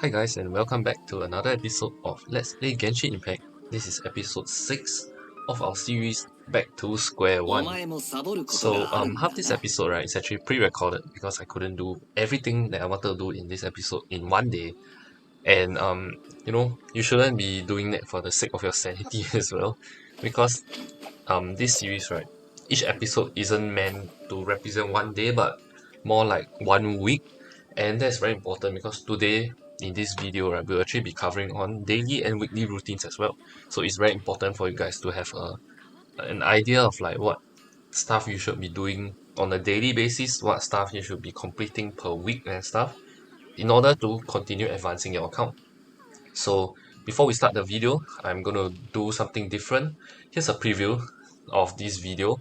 Hi guys, and welcome back to another episode of Let's Play Genshin Impact. This is episode 6 of our series Back to Square One. So half this episode right is actually pre-recorded because I couldn't do everything that I wanted to do in this episode in one day. And you shouldn't be doing that for the sake of your sanity as well. Because this series, right, each episode isn't meant to represent one day but more like 1 week. And that's very important because today in this video, right, we'll actually be covering on daily and weekly routines as well. So it's very important for you guys to have an idea of like what stuff you should be doing on a daily basis, what stuff you should be completing per week and stuff in order to continue advancing your account. So before we start the video, I'm gonna do something different. Here's a preview of this video.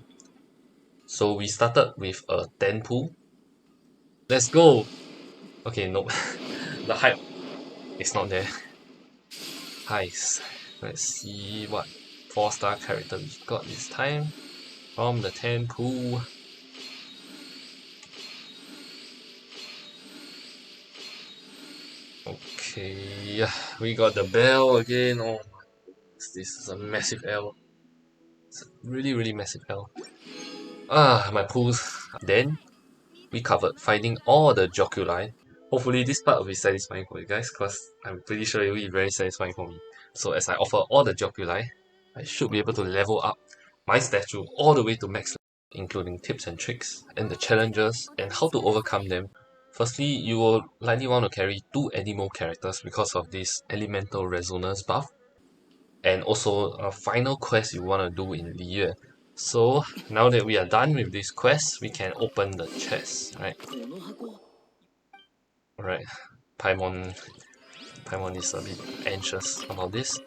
So we started with a 10 pool. Let's go! Okay, nope. The hype is not there. Heist. Let's see what 4-star character we got this time from the 10 pool. Okay, we got the bell again. Oh, this is a massive L. It's a really massive L. My pools. Then we covered finding all the GEOCULI. Hopefully this part will be satisfying for you guys because I'm pretty sure it will be very satisfying for me. So as I offer all the GEOCULI, I should be able to level up my statue all the way to max level, including tips and tricks and the challenges and how to overcome them. Firstly, you will likely want to carry 2 animal characters because of this elemental resonance buff, and also a final quest you want to do in Liyue. So now that we are done with this quest, we can open the chest, right? Alright, Paimon is a bit anxious about this.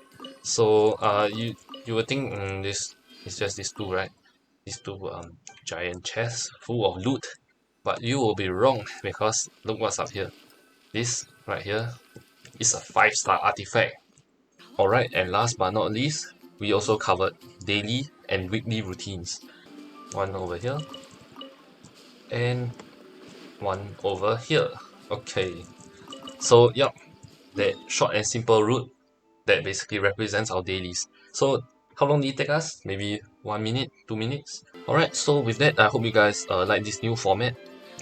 So you would think this is just these two, right? These two giant chests full of loot. But you will be wrong because look what's up here. This right here is a 5-star artifact. Alright, and last but not least, we also covered daily and weekly routines. One over here and one over here. Okay, so yep, that short and simple route that basically represents our dailies. So how long did it take us? Maybe 1 minute, 2 minutes? Alright, so with that, I hope you guys like this new format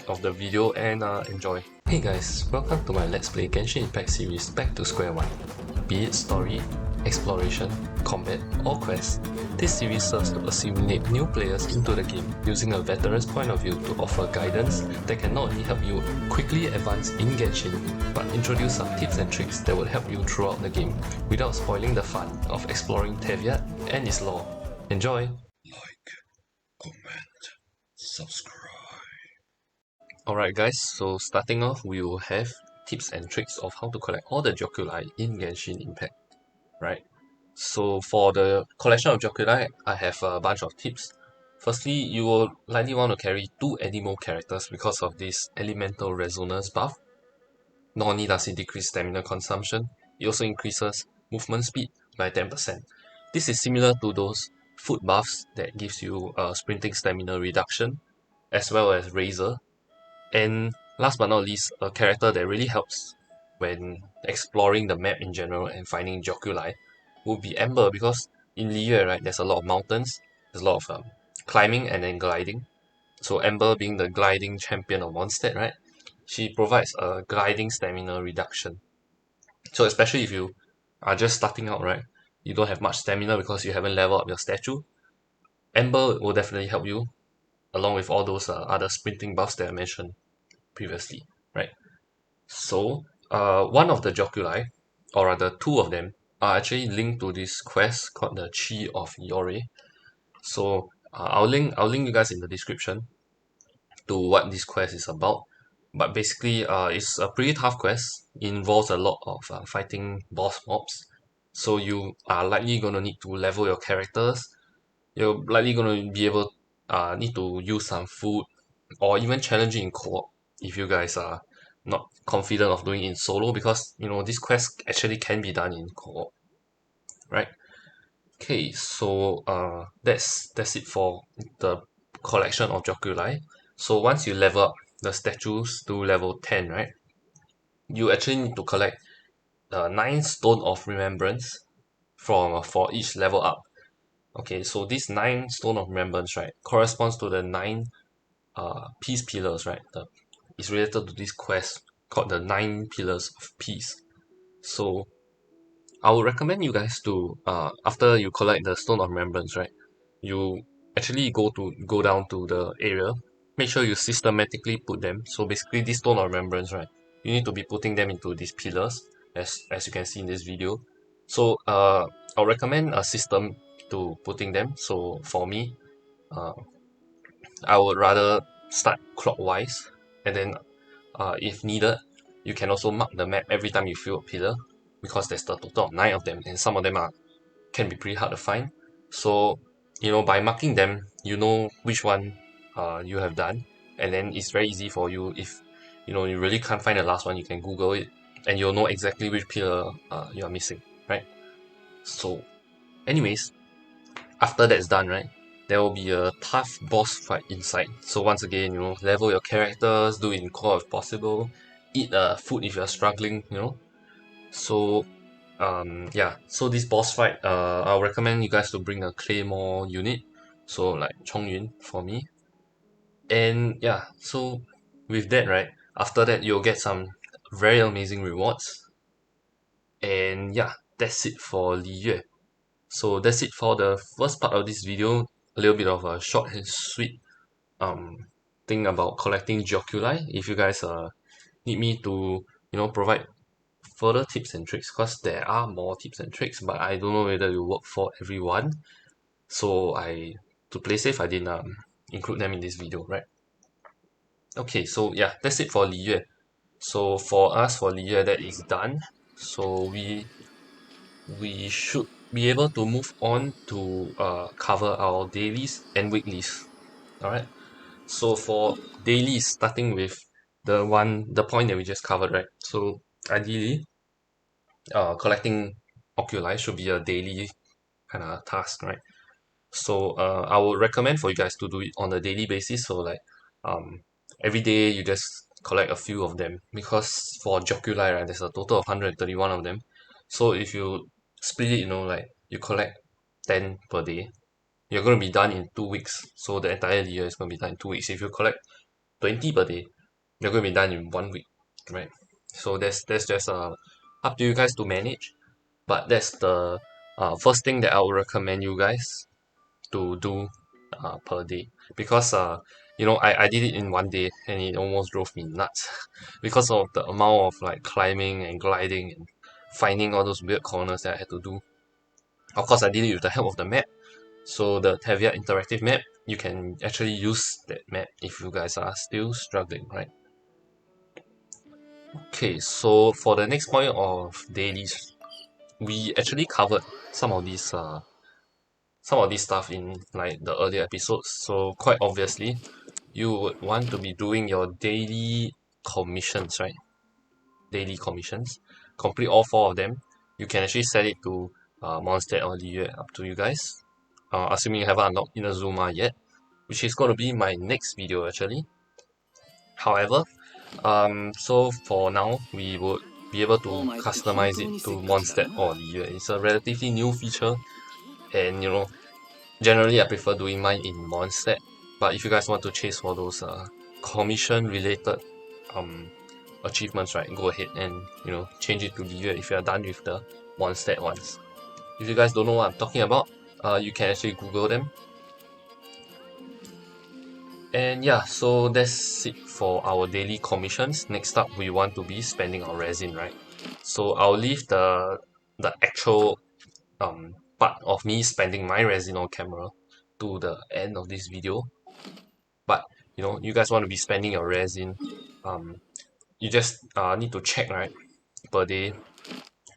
of the video and enjoy. Hey guys, welcome to my Let's Play Genshin Impact series Back to Square One. Be it story, exploration, combat, or quest, this series serves to assimilate new players into the game using a veteran's point of view to offer guidance that can not only help you quickly advance in Genshin, but introduce some tips and tricks that will help you throughout the game without spoiling the fun of exploring Teapot and its lore. Enjoy! Like, comment, subscribe. Alright guys, so starting off we will have tips and tricks of how to collect all the GEOCULI in Genshin Impact, right? So for the collection of GEOCULI, I have a bunch of tips. Firstly, you will likely want to carry 2 animal characters because of this elemental resonance buff. Not only does it decrease stamina consumption, it also increases movement speed by 10%. This is similar to those food buffs that gives you a sprinting stamina reduction, as well as Razor. And last but not least, a character that really helps when exploring the map in general and finding GEOCULI would be Ember, because in Liyue, right, there's a lot of mountains, there's a lot of climbing and then gliding. So Ember being the gliding champion of Mondstadt, right, she provides a gliding stamina reduction. So especially if you are just starting out, right, you don't have much stamina because you haven't leveled up your statue, Ember will definitely help you along with all those other sprinting buffs that I mentioned previously, right? So, one of the GEOCULI, or rather 2 of them, are actually linked to this quest called the Chi of Yore. So, I'll link you guys in the description to what this quest is about. But basically, it's a pretty tough quest. It involves a lot of fighting boss mobs. So you are likely gonna need to level your characters. You're likely gonna be able need to use some food or even challenging in co-op if you guys are not confident of doing it in solo, because this quest actually can be done in co-op, right? Okay, so that's it for the collection of GEOCULI. So once you level up the statues to level 10, right, you actually need to collect 9 Stone of Remembrance for each level up. Okay, so this 9 Stone of Remembrance, right, corresponds to the 9 peace pillars, right? It's related to this quest called the 9 Pillars of Peace. So I would recommend you guys to after you collect the Stone of Remembrance, right, you actually go down to the area. Make sure you systematically put them. So basically, this Stone of Remembrance, right, you need to be putting them into these pillars, as you can see in this video. So I'll recommend a system to putting them. So for me, uh, I would rather start clockwise, and then if needed, you can also mark the map every time you fill a pillar, because there's the total of 9 of them, and some of them can be pretty hard to find. So by marking them, you know which one you have done, and then it's very easy for you. If you really can't find the last one, you can Google it, and you'll know exactly which pillar you are missing, right? So anyways, after that's done, right, there will be a tough boss fight inside. So once again, level your characters, do it in core if possible, eat food if you're struggling, So yeah, so this boss fight, I'll recommend you guys to bring a claymore unit, so like Chongyun for me. And yeah, so with that, right, after that you'll get some very amazing rewards. And yeah, that's it for Liyue. So that's it for the first part of this video. A little bit of a short and sweet thing about collecting GEOCULI. If you guys need me to provide further tips and tricks, because there are more tips and tricks, but I don't know whether it will work for everyone. So to play safe, I didn't include them in this video, right? Okay, so yeah, that's it for Liyue. So for us, for Liyue, that is done. So we should be able to move on to cover our dailies and weeklies. Alright. So for dailies, starting with the point that we just covered, right? So ideally, collecting oculi should be a daily kind of task, right? So I would recommend for you guys to do it on a daily basis. So like um every day you just collect a few of them, because for Joculi, right, there's a total of 131 of them. So if you split it, like you collect 10 per day, you're going to be done in 2 weeks. So the entire year is going to be done in 2 weeks. If you collect 20 per day, you're going to be done in 1 week, right? So that's just up to you guys to manage. But that's the first thing that I would recommend you guys to do per day, because I did it in one day and it almost drove me nuts because of the amount of like climbing and gliding and finding all those weird corners that I had to do. Of course, I did it with the help of the map. So the Tavia interactive map, you can actually use that map if you guys are still struggling, right? Okay, so for the next point of dailies, we actually covered some of these stuff in like the earlier episodes. So quite obviously, you would want to be doing your daily commissions, right? Daily commissions. Complete all 4 of them. You can actually set it to Mondstadt or Liyue, up to you guys. Assuming you haven't unlocked Inazuma yet, which is going to be my next video actually. However, so for now, we would be able to customize it to Mondstadt or Liyue. It's a relatively new feature, and generally I prefer doing mine in Mondstadt. But if you guys want to chase for those commission related achievements, right, go ahead and change it to Liyue if you are done with the Mondstadt ones. If you guys don't know what I'm talking about, you can actually Google them. And yeah, so that's it for our daily commissions. Next up, we want to be spending our resin, right? So I'll leave the actual part of me spending my resin on camera to the end of this video. But you guys want to be spending your resin, you just need to check, right, per day,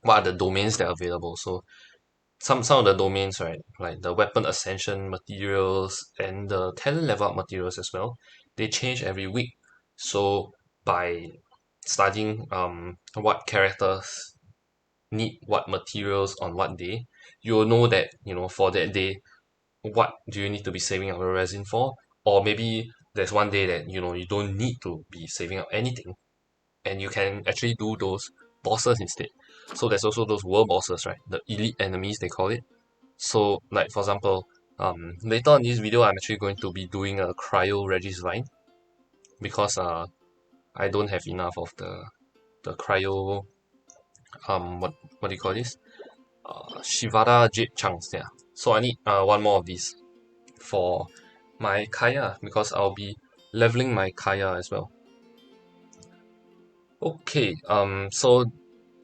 what are the domains that are available. So some of the domains, right, like the weapon ascension materials and the talent level up materials as well, they change every week. So by studying what characters need what materials on what day, you'll know that for that day, what do you need to be saving up your resin for. Or maybe there's one day that you don't need to be saving up anything, and you can actually do those bosses instead. So there's also those world bosses, right? The elite enemies they call it. So like for example, later on in this video I'm actually going to be doing a cryo Regis line because I don't have enough of the cryo what do you call this? Shivada Jade chunks, yeah. So I need one more of these for my Kaya because I'll be leveling my Kaya as well. Okay, so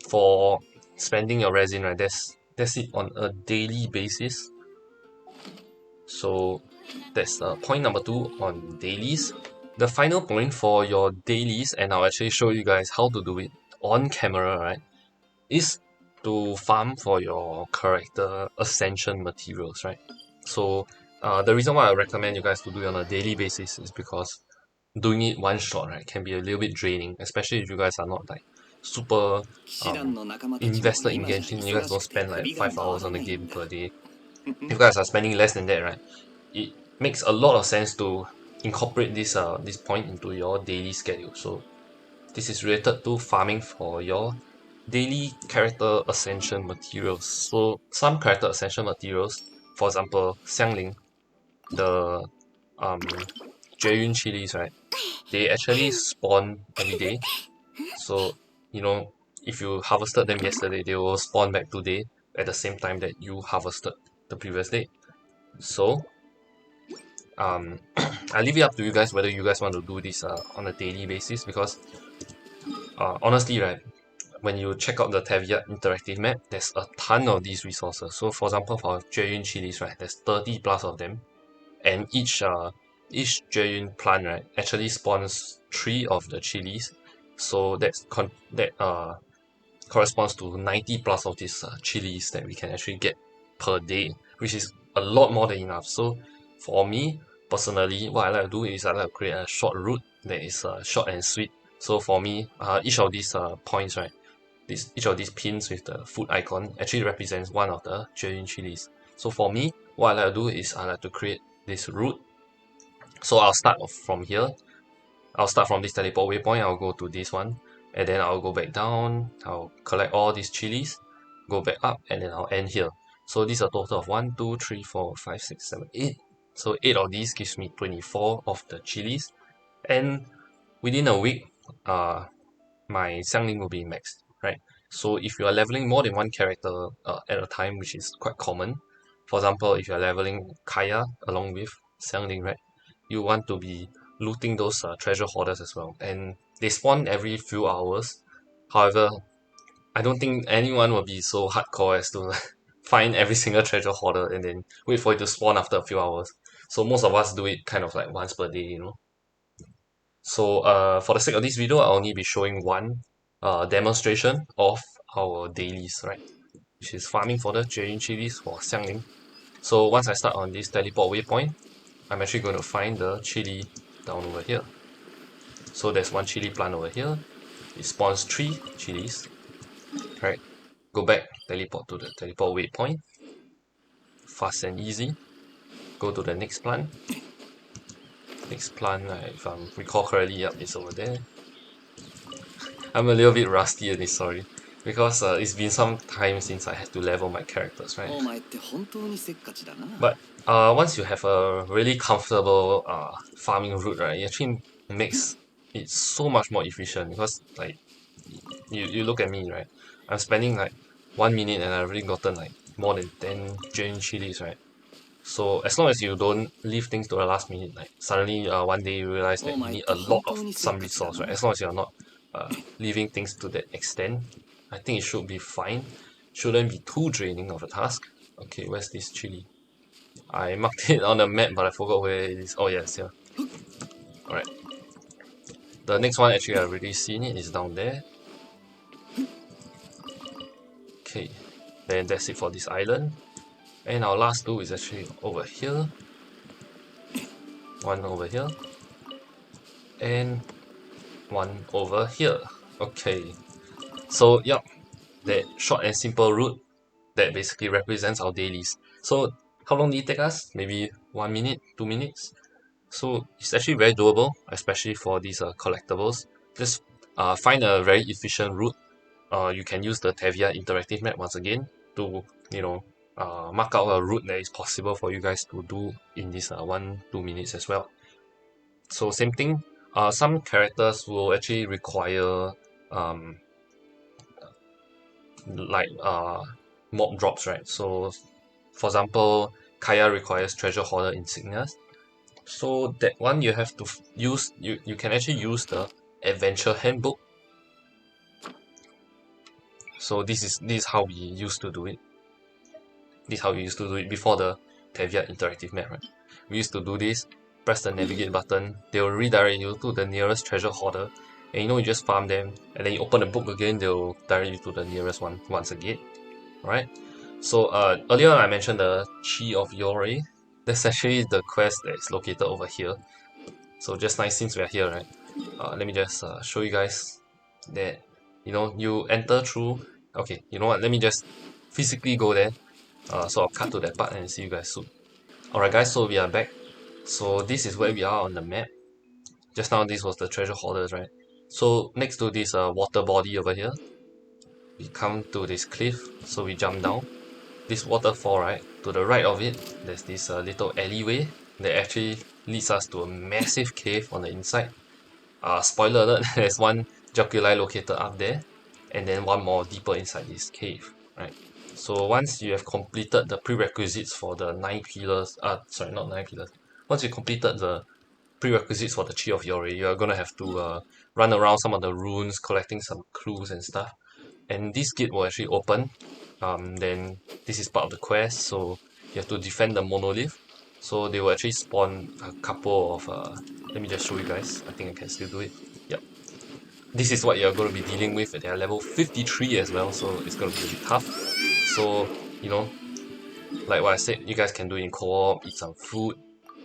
for spending your resin, right, that's it on a daily basis. So that's point number 2 on dailies. The final point for your dailies, and I'll actually show you guys how to do it on camera, right, is to farm for your character ascension materials, right? So the reason why I recommend you guys to do it on a daily basis is because doing it one shot, right, can be a little bit draining, especially if you guys are not like super invested in Genshin. You guys don't spend like 5 hours on the game per day. If you guys are spending less than that, right, it makes a lot of sense to incorporate this point into your daily schedule. So this is related to farming for your daily character ascension materials. So some character ascension materials, for example, Xiangling, the Jeyun chilies, right? They actually spawn every day. So, you know, if you harvested them yesterday, they will spawn back today at the same time that you harvested the previous day. So, I leave it up to you guys whether you guys want to do this on a daily basis because honestly, right, when you check out the Teapot interactive map, there's a ton of these resources. So, for example, for Jeyun chilies, right, there's 30 plus of them, and each Jeyun plant, right, actually spawns 3 of the chilies. So that corresponds to 90 plus of these chilies that we can actually get per day, which is a lot more than enough. So for me personally, what I like to do is I like to create a short route that is short and sweet. So for me, each of these points, right, each of these pins with the food icon actually represents one of the Jeyun chilies. So for me, what I like to do is I like to create this route. So I'll start off from here. I'll start from this teleport waypoint, I'll go to this one, and then I'll go back down, I'll collect all these chilies, go back up, and then I'll end here. So this is a total of 1, 2, 3, 4, 5, 6, 7, 8. So 8 of these gives me 24 of the chilies, and within a week, my Xiangling will be maxed, right? So if you are leveling more than one character at a time, which is quite common, for example, if you are leveling Kaya along with Xiangling, right, you want to be looting those treasure hoarders as well, and they spawn every few hours. However, I don't think anyone will be so hardcore as to find every single treasure hoarder and then wait for it to spawn after a few hours. So most of us do it kind of like once per day, you know. So for the sake of this video, I'll only be showing one demonstration of our dailies, right? Which is farming for the Jeyun chilies for Xiangling. So once I start on this teleport waypoint, I'm actually going to find the chili down over here. So there's one chili plant over here. It spawns 3 chilies. Right. Go back, teleport to the teleport waypoint. Fast and easy. Go to the next plant. Next plant, if I recall correctly, yep, it's over there. I'm a little bit rusty at this, sorry. Because it's been some time since I had to level my characters, right? But once you have a really comfortable farming route, right, it actually makes it so much more efficient because like you look at me, right? I'm spending like 1 minute and I've already gotten like more than 10 Jeyun chilies, right? So as long as you don't leave things to the last minute, like suddenly one day you realize that you need a lot of some resource, right? As long as you're not leaving things to that extent, I think it should be fine. Shouldn't be too draining of a task. Okay, where's this chili? I marked it on the map, but I forgot where it is. Oh yes, yeah. Alright. The next one actually I've already seen it, is down there. Okay, then that's it for this island. And our last two is actually over here. One over here. And one over here. Okay. So, yep, that short and simple route that basically represents our dailies. So, how long did it take us? Maybe 1 minute, 2 minutes? So, it's actually very doable, especially for these collectibles. Just find a very efficient route you can use the Tevia interactive map once again to, mark out a route that is possible for you guys to do in this 1-2 minutes as well. So same thing, some characters will actually require like mob drops, right? So for example, Kaya requires treasure hoarder insignias. So that one you have to use, you can actually use the adventure handbook. So this is how we used to do it. This is how we used to do it before the Tevia interactive map, right? We used to do this, press the navigate button, they will redirect you to the nearest treasure hoarder, and you just farm them, and then you open the book again, they will direct you to the nearest one once again. Alright? So earlier I mentioned the Chi of Yore. That's actually the quest that is located over here. So just nice, since we are here, right? Let me just show you guys that, you enter through. Okay, you know what? Let me just physically go there. So I'll cut to that part and see you guys soon. Alright guys, so we are back. So this is where we are on the map. Just now this was the treasure hoarders, right? So next to this water body over here, we come to this cliff, so we jump down. This waterfall, right, to the right of it, there's this little alleyway that actually leads us to a massive cave on the inside. Spoiler alert, there's one GEOCULI located up there, and then one more deeper inside this cave, right? So once you have completed the prerequisites for the 9 pillars, sorry, not 9 pillars. Once you completed the prerequisites for the Chi of Yore, you are gonna have to run around some of the ruins, collecting some clues and stuff. And this gate will actually open. Then this is part of the quest, so you have to defend the monolith. So they will actually spawn a couple of let me just show you guys. I think I can still do it. Yep. This is what you're going to be dealing with at their level 53 as well, so it's going to be really tough. So, like what I said, you guys can do it in co-op, eat some food,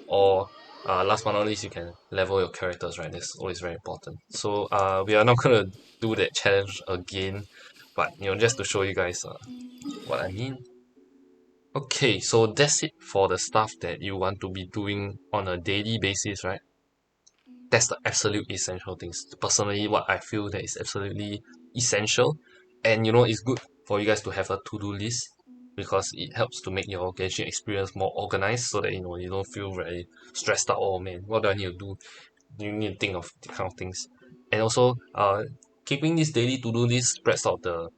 or last but not least, you can level your characters, right? That's always very important. So we are not going to do that challenge again, but just to show you guys what I mean. Okay, so that's it for the stuff that you want to be doing on a daily basis, right? That's the absolute essential things. Personally, what I feel that is absolutely essential, and it's good for you guys to have a to-do list because it helps to make your Genshin experience more organized, so that you don't feel very stressed out. Oh man, what do I need to do? You need to think of the kind of things, and also keeping this daily to-do list spreads out the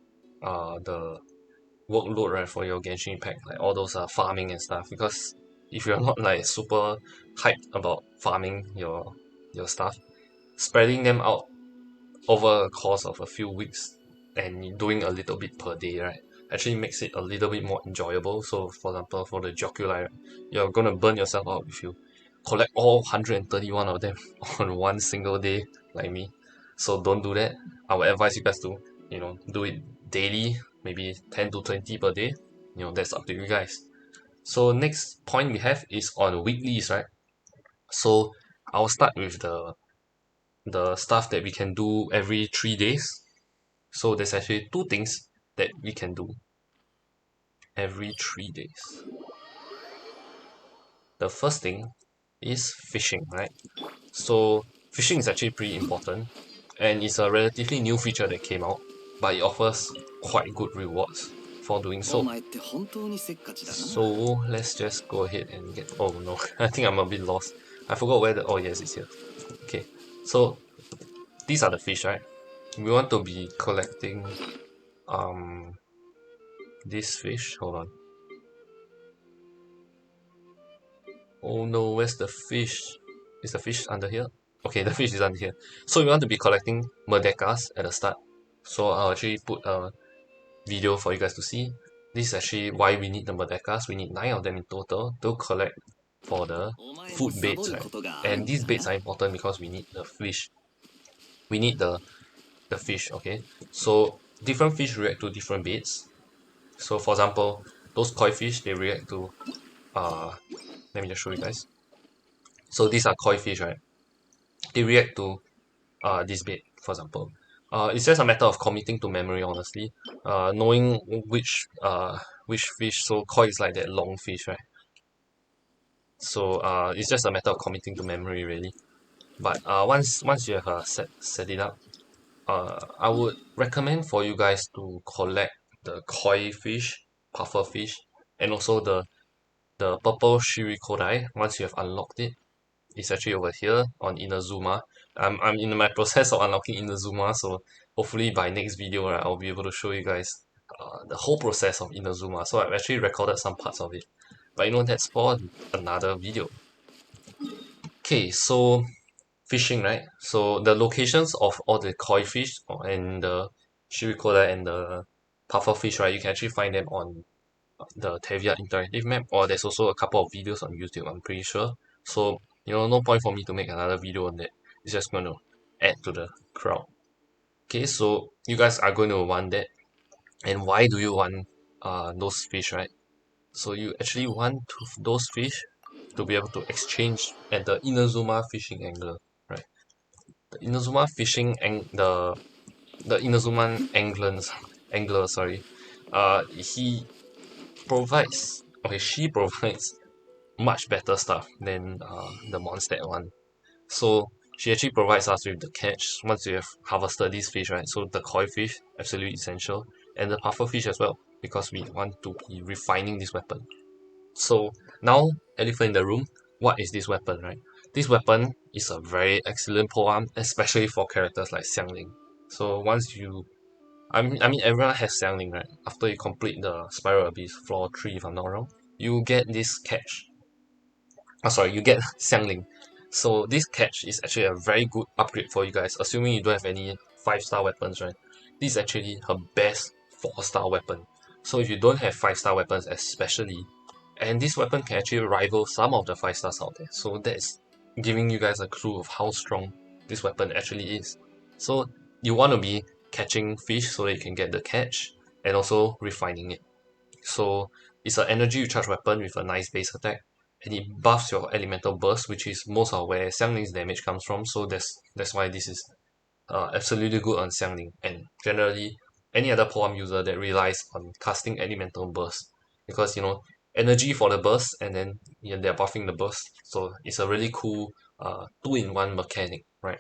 workload, right, for your Genshin Impact, like all those farming and stuff. Because if you're not like super hyped about farming your stuff, spreading them out over a course of a few weeks and doing a little bit per day, right, actually makes it a little bit more enjoyable. So for example, for the GEOCULI, right, you're gonna burn yourself out if you collect all 131 of them on one single day like me. So don't do that. I would advise you guys to do it daily, maybe 10 to 20 per day. That's up to you guys. So next point we have is on weeklies, right? So I'll start with the stuff that we can do every 3 days. So there's actually two things that we can do every 3 days. The first thing is fishing, right? So fishing is actually pretty important, and it's a relatively new feature that came out, but it offers quite good rewards for doing so. So let's just go ahead and get. Oh no, I think I'm a bit lost. I forgot where oh yes, it's here. Okay, so these are the fish, right? We want to be collecting this fish. Hold on. Oh no, where's the fish? Is the fish under here? Okay, the fish is under here. So we want to be collecting Merdekas at the start. So I'll actually put a video for you guys to see. This is actually why we need the Merdekas. We need 9 of them in total to collect for the food baits, right? And these baits are important because we need the fish. We need the fish, okay? So different fish react to different baits. So for example, those koi fish, they react to let me just show you guys. So these are koi fish, right? They react to this bait, for example. It's just a matter of committing to memory, honestly. Knowing which fish. So koi is like that long fish, right? So it's just a matter of committing to memory, really. But once you have set it up, I would recommend for you guys to collect the koi fish, puffer fish, and also the purple shirikodai once you have unlocked it. It's actually over here on Inazuma. I'm in my process of unlocking Inazuma, so hopefully by next video, right, I'll be able to show you guys the whole process of Inazuma. So I've actually recorded some parts of it, but that's for another video. Okay, so fishing, right? So the locations of all the koi fish and the shirikoda and the puffer fish, right? You can actually find them on the Tevia interactive map, or there's also a couple of videos on YouTube, I'm pretty sure. So, no point for me to make another video on that. It's just going to add to the crowd. Okay, so you guys are going to want that. And why do you want those fish, right? So you actually want those fish to be able to exchange at the Inazuma fishing angler, right? The Inazuma fishing the Inazuman angler, sorry. She provides much better stuff than the Mondstadt one. So she actually provides us with the catch once you have harvested these fish, right? So the koi fish, absolutely essential, and the puffer fish as well, because we want to be refining this weapon. So now, elephant in the room, what is this weapon, right? This weapon is a very excellent polearm, especially for characters like Xiangling. So once you, I mean everyone has Xiangling, right? After you complete the Spiral Abyss, floor 3 if I'm not wrong, you get this catch. You get Xiangling. So this catch is actually a very good upgrade for you guys, assuming you don't have any 5-star weapons, right? This is actually her best 4-star weapon. So if you don't have 5-star weapons especially, and this weapon can actually rival some of the 5-stars out there. So that's giving you guys a clue of how strong this weapon actually is. So you want to be catching fish so that you can get the catch, and also refining it. So it's an energy recharge weapon with a nice base attack, and it buffs your elemental burst, which is most of where Xiangling's damage comes from. So that's why this is absolutely good on Xiangling, and generally any other polearm user that relies on casting elemental burst, because energy for the burst, and then they're buffing the burst. So it's a really cool 2-in-1 mechanic, right?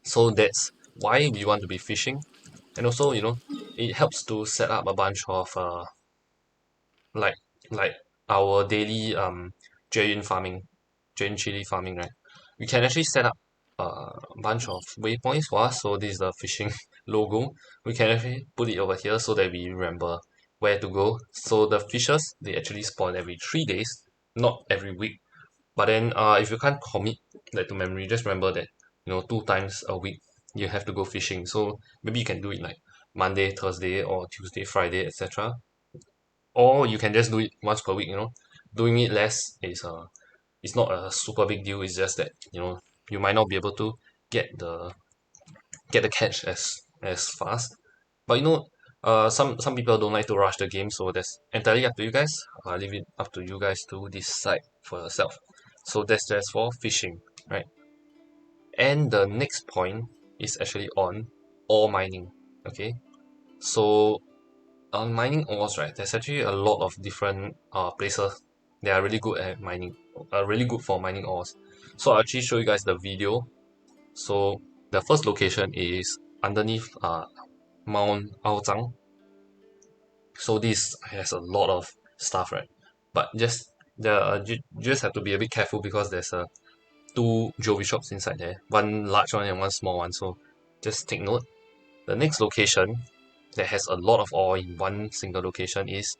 So that's why we want to be fishing, and also it helps to set up a bunch of like like our daily Jayun chili farming, right? We can actually set up a bunch of waypoints for us. So this is the fishing logo. We can actually put it over here so that we remember where to go. So the fishes, they actually spawn every 3 days, not every week. But then if you can't commit that to memory, just remember that 2 times a week you have to go fishing. So maybe you can do it like Monday, Thursday, or Tuesday, Friday, etc. Or you can just do it once per week. Doing it less is it's not a super big deal. It's just that you might not be able to get the catch as fast. But some people don't like to rush the game, so that's entirely up to you guys. I'll leave it up to you guys to decide for yourself. So that's just for fishing, right? And the next point is actually on ore mining. Okay, so on mining ores, right, there's actually a lot of different places that are really good at mining, really good for mining ores. So I'll actually show you guys the video. So the first location is underneath Mount Aozang. So this has a lot of stuff, right? But you just have to be a bit careful because there's two jewelry shops inside there, one large one and one small one. So just take note. The next location that has a lot of ore in one single location is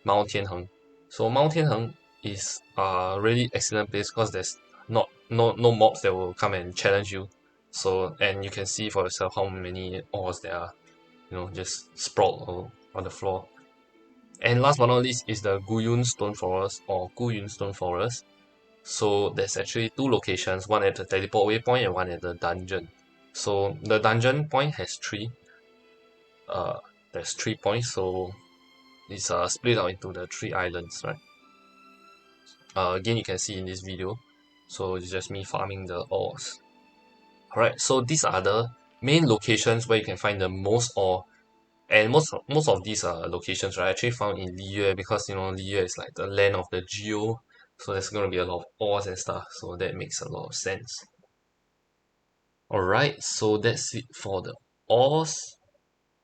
Mount Tianheng. So Mount Tianheng is a really excellent place because there's not no mobs that will come and challenge you. So, and you can see for yourself how many ores there are, just sprawled on the floor. And last but not least is the Guyun Stone Forest or Guyun Stone Forest. So there's actually two locations, one at the teleport waypoint and one at the dungeon. So the dungeon point has uh there's 3 points, so it's split out into the 3 islands, right? Again, you can see in this video. So it's just me farming the ores. Alright, so these are the main locations where you can find the most ore. And most of these locations are actually found in Liyue, because Liyue is like the land of the geo. So there's going to be a lot of ores and stuff. So that makes a lot of sense. Alright, so that's it for the ores.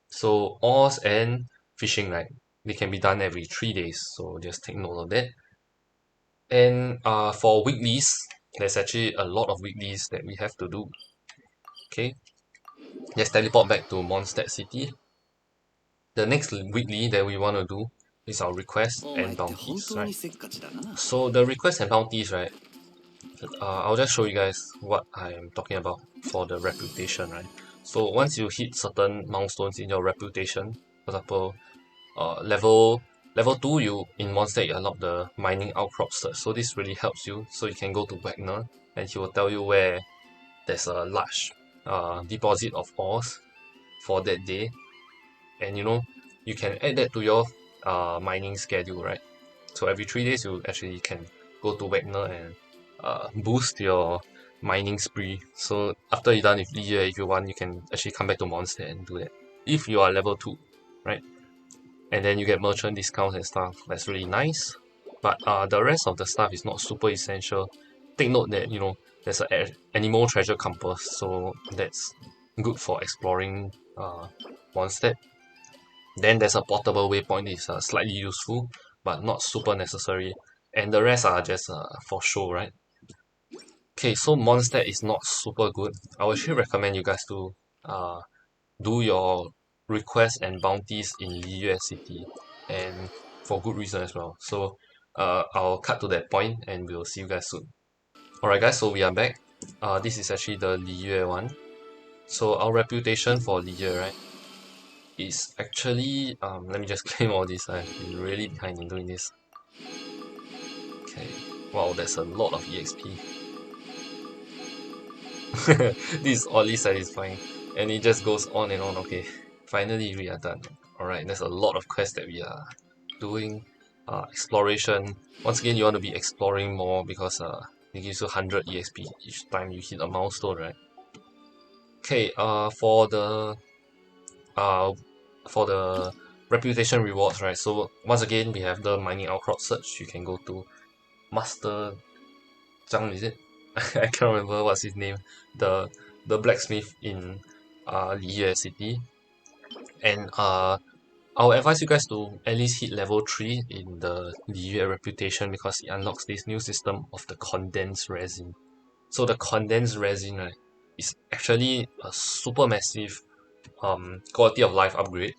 So ores and fishing, right? They can be done every 3 days, so just take note of that. And for weeklies, there's actually a lot of weeklies that we have to do. Okay, let's teleport back to Mondstadt City. The next weekly that we want to do is our requests and bounties, right? So the requests and bounties, right? I'll just show you guys what I'm talking about for the reputation, right? So once you hit certain milestones in your reputation, for example, level 2, you in Mondstadt you unlock the mining outcrop search. So this really helps you. So you can go to Wagner and he will tell you where there's a large deposit of ores for that day, and you can add that to your mining schedule, right? So every 3 days you actually can go to Wagner and boost your mining spree. So after you're done with Liyue, if you want, you can actually come back to Mondstadt and do that if you are level 2, right? And then you get merchant discounts and stuff. That's really nice, but the rest of the stuff is not super essential. Take note that there's an animal treasure compass, so that's good for exploring Mondstadt. Then there's a portable waypoint, is slightly useful, but not super necessary. And the rest are just for show, right? Okay, so Mondstadt is not super good. I would actually recommend you guys to do your requests and bounties in Liyue City, and for good reason as well. So I'll cut to that point and we'll see you guys soon. Alright guys, so we are back. This is actually the Liyue one. So our reputation for Liyue, right, is actually, let me just claim all this. I've been really behind in doing this. Okay, wow, that's a lot of EXP. This is oddly satisfying, and it just goes on and on. Okay, finally we are done. Alright, there's a lot of quests that we are doing. Exploration. Once again, you want to be exploring more because it gives you 100 EXP each time you hit a milestone, right? Okay, uh, for the reputation rewards, right? So once again, we have the mining outcrop search. You can go to Master Zhang, is it? I can't remember what's his name. The blacksmith in Liyue City, and I'll advise you guys to at least hit level 3 in the Liyue reputation because it unlocks this new system of the condensed resin. So the condensed resin, right, is actually a super massive quality of life upgrade.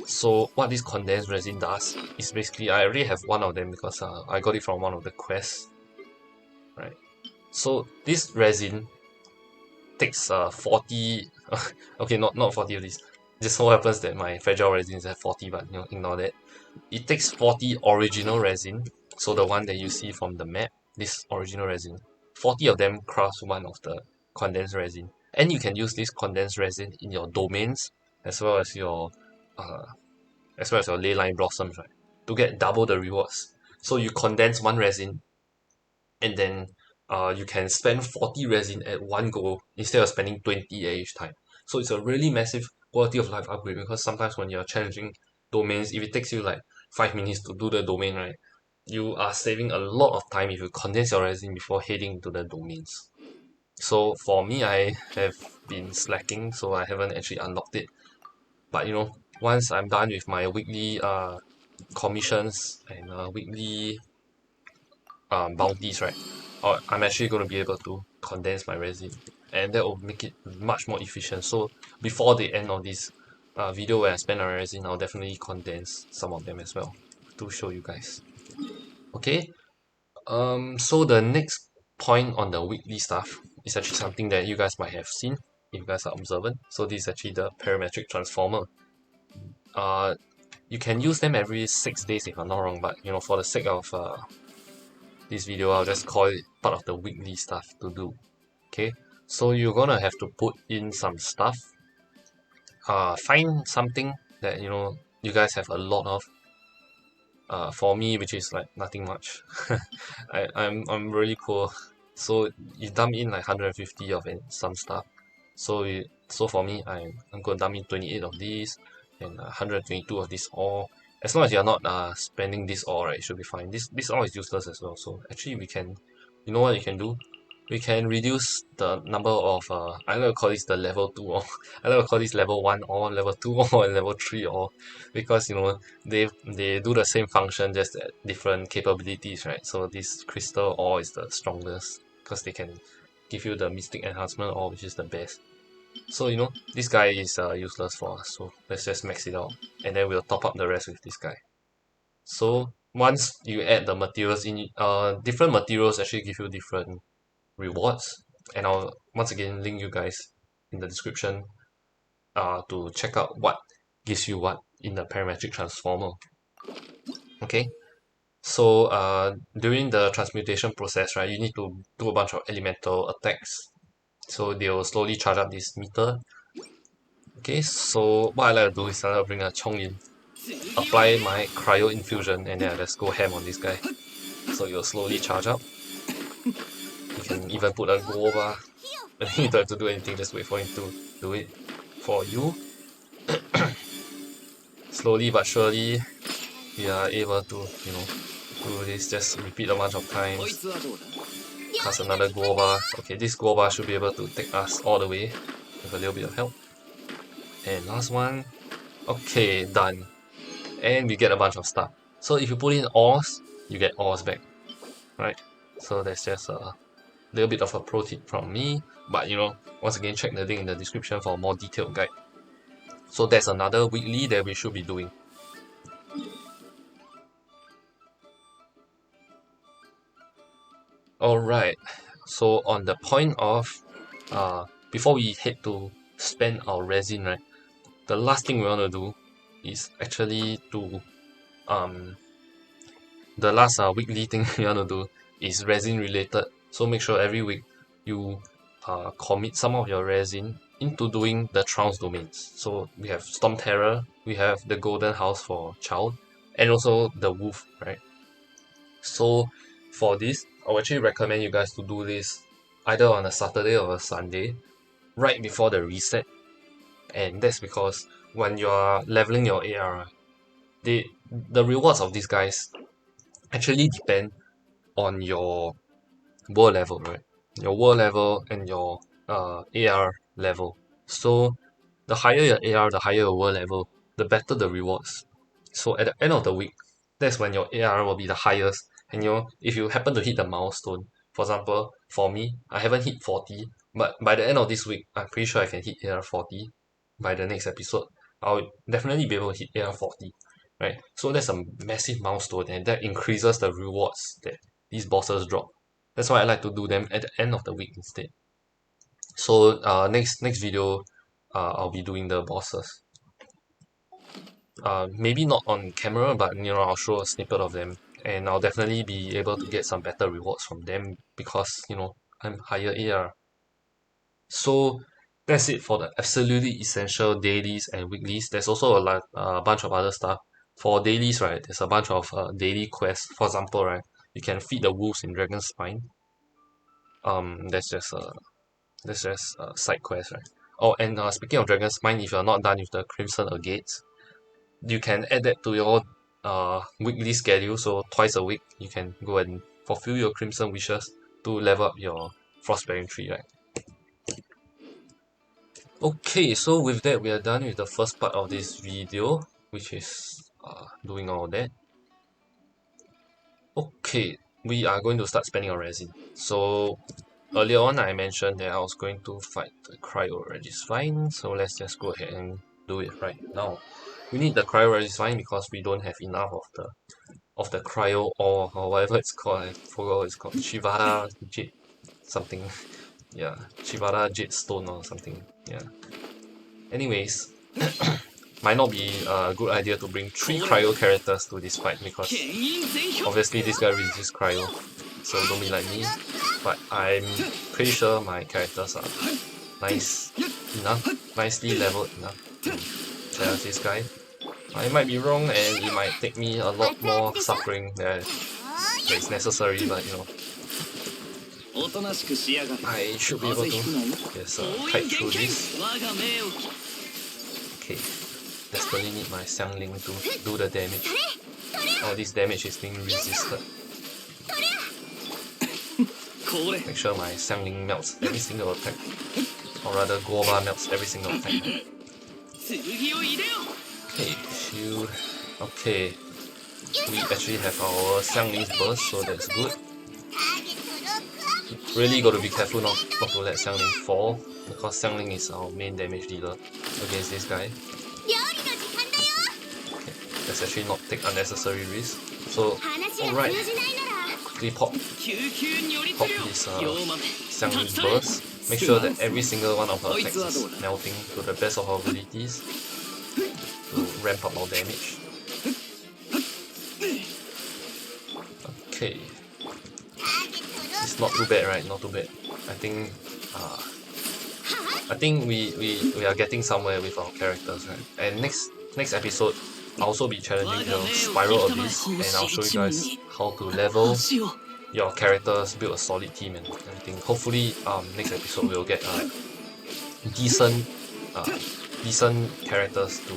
So what this condensed resin does is basically, I already have one of them because I got it from one of the quests, right? So this resin takes 40 okay, not 40 of these. Just so happens that my fragile resin is at 40, but ignore that. It takes 40 original resin, so the one that you see from the map, this original resin. 40 of them crafts one of the condensed resin, and you can use this condensed resin in your domains as well as your uh, ley line blossoms, right, to get double the rewards. So you condense one resin, and then you can spend 40 resin at one go instead of spending 20 at each time. So it's a really massive quality of life upgrade because sometimes when you're challenging domains, if it takes you like 5 minutes to do the domain, right, you are saving a lot of time if you condense your resin before heading into the domains. So for me, I have been slacking, so I haven't actually unlocked it. But once I'm done with my weekly commissions and weekly bounties, right, I'm actually going to be able to condense my resin, and that will make it much more efficient. So before the end of this video where I spend my resin, I'll definitely condense some of them as well to show you guys. Okay, so the next point on the weekly stuff is actually something that you guys might have seen if you guys are observant. So this is actually the Parametric Transformer. You can use them every 6 days if I'm not wrong, but for the sake of this video, I'll just call it part of the weekly stuff to do. Okay, so you're gonna have to put in some stuff. Find something that you guys have a lot of. For me, which is like nothing much. I'm really poor, so you dump in like 150 of it, some stuff. So for me, I'm gonna dump in 28 of these and 122 of this ore. As long as you're not spending this ore, right, it should be fine. This ore is useless as well. So actually, we can, you know what you can do? we can reduce the number of I like to call this the level 2 or I like to call this level 1 or level 2 or and level 3 or, because you know they do the same function just at different capabilities, right? So this crystal ore is the strongest because they can give you the mystic enhancement ore, which is the best. So you know this guy is useless for us, so let's just max it out and then we'll top up the rest with this guy. So once you add the materials in, different materials actually give you different rewards, and I'll once again link you guys in the description to check out what gives you what in the parametric transformer. Okay, so during the transmutation process, right, you need to do a bunch of elemental attacks, so they will slowly charge up this meter. Okay, so what I like to do is I like to bring a Chong in, apply my cryo infusion, and then I just go ham on this guy. So you'll slowly charge up. You can even put a goal bar. You don't have to do anything, just wait for him to do it for you. Slowly but surely, we are able to, you know, do this. Just repeat a bunch of times. Cast another goal bar. Okay, this goal bar should be able to take us all the way with a little bit of help. And last one. Okay, done. And we get a bunch of stuff. So if you put in ores, you get ores back, right? So that's just a little bit of a pro tip from me. But you know, once again, check the link in the description for a more detailed guide. So that's another weekly that we should be doing. Alright, so on the point of before we head to spend our resin, right, the last thing we want to do is actually to the last weekly thing we want to do is resin related. So make sure every week you commit some of your resin into doing the Trounce domains. So we have Storm Terror, we have the Golden House for Child, and also the Wolf, right? So for this, I would actually recommend you guys to do this either on a Saturday or a Sunday, right before the reset. And that's because when you're leveling your AR, the rewards of these guys actually depend on your world level, right? Your world level and your AR level. So the higher your AR, the higher your world level, the better the rewards. So at the end of the week, that's when your AR will be the highest. And you know, if you happen to hit the milestone, for example, for me, I haven't hit 40, but by the end of this week, I'm pretty sure I can hit AR 40. By the next episode, I'll definitely be able to hit AR 40, right? So that's a massive milestone, and that increases the rewards that these bosses drop. That's why I like to do them at the end of the week instead. So next video, I'll be doing the bosses. Maybe not on camera, but you know, I'll show a snippet of them, and I'll definitely be able to get some better rewards from them because you know I'm higher AR. So that's it for the absolutely essential dailies and weeklies. There's also a bunch of other stuff. For dailies, right, there's a bunch of daily quests. For example, right, you can feed the wolves in Dragon's Spine. That's just a side quest, right? Oh, and speaking of Dragon's Spine, if you're not done with the Crimson Agates, you can add that to your weekly schedule. So twice a week, you can go and fulfill your Crimson wishes to level up your Frostbearing tree, right? Okay, so with that, we are done with the first part of this video, which is doing all that. Okay, we are going to start spending our resin. So earlier on, I mentioned that I was going to fight the Cryo Registine, so let's just go ahead and do it right now. We need the Cryo Registine because we don't have enough of the Cryo or whatever it's called. I forgot what it's called. Shivara Jade something. Yeah, Shivara Jade Stone or something. Yeah. Anyways, might not be a good idea to bring 3 cryo characters to this fight because obviously this guy resists cryo, so don't be like me. But I'm pretty sure my characters are nicely leveled enough to challenge this guy. I might be wrong and it might take me a lot more suffering that is necessary, but you know, I should be able to just fight through this. Okay, desperately need my Xiangling to do the damage. All this damage is being resisted. Make sure my Xiangling melts every single attack. Or rather, Guoba melts every single attack. Okay, shield. Okay. We actually have our Xiangling's burst, so that's good. Really got to be careful not to let Xiangling fall, because Xiangling is our main damage dealer against this guy. Okay, let's actually not take unnecessary risk. So, alright, quickly pop this Xiangling's burst. Make sure that every single one of her attacks is melting to the best of our abilities to ramp up our damage. Okay, it's not too bad, right? Not too bad. I think we are getting somewhere with our characters, right? And next episode, I'll also be challenging the Spiral Abyss, and I'll show you guys how to level your characters, build a solid team and everything. Hopefully, next episode we'll get decent characters to